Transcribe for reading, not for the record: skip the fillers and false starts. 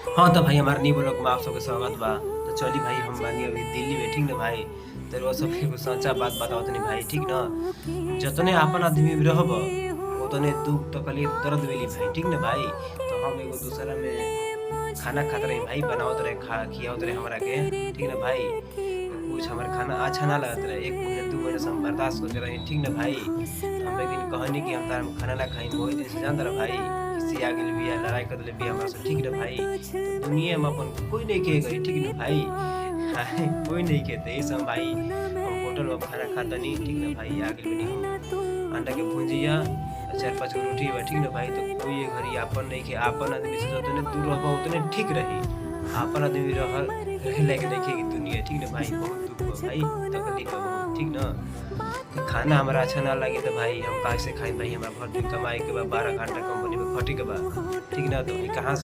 हाँ, तो भाई हमार नी बोलो में आप सबके स्वागत बा। तो चली भाई हम बानी अभी दिल्ली में, ठीक ना भाई? तो रउआ सबके एगो सच्चा बात बतावत तनी भाई, ठीक न? जतने आपन आदमी में रहब, ओतने दुःख तकलीफ दर्द मिली भाई, ठीक न भाई? तो हम एगो दूसरा में खाना खात रही भाई, बनावत रहे, खियावत रहे हमरा के, ठीक न भाई? तो कुछ हमार खाना अच्छा ना लगत रहे, 1 महीना 2 महीना से हम बर्दाश्त करके रही, ठीक न भाई? तो हम एक दिन कहनी कि हम तारा में खाना ना खाई, ओही दिन से जानत रह भाई, खिसिया गेल बिया, लड़ाई कर देले बिया हमरा से, ठीक न भाई? तो दुनिया में अपन कोई नहीं के गई, ठीक न भाई? कोई नहीं के त ऐसे हम भाई हम होटल में खाना खातनी, ठीक न भाई? आ गेल बानी हम अंडा के भुजिया 4-5 गो रोटी बा, ठीक न भाई? तो कोई ए घड़ी आपन नहीं के, आपन आदमी से जतने दूर रहबा उतने ठीक रही। आपन आदमी रहे लायक नइखे इ दुनिया, ठीक न भाई? बहुत दुःख बा भाई, तकलीफ बा बहुत, ठीक न? तो खाना हमरा अच्छा ना लागी त भाई हम कैसे खाई भाई? हमरा भर दिन कमाए के बा, 12 घंटा कंपनी में खटे के बा, ठीक न? तो भाई कहाँ